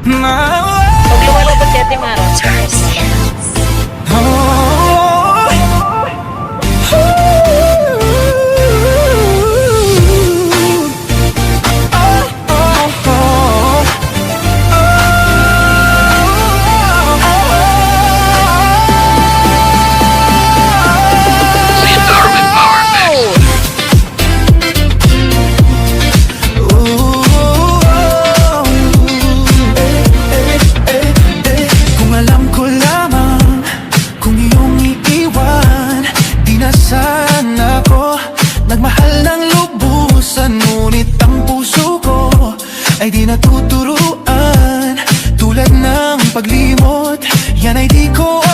Huwag lumalabot si Ate Mara. Nagmahal ng lubusan, ngunit ang puso ko ay di natuturuan. Tulad ng paglimot, yan ay di ko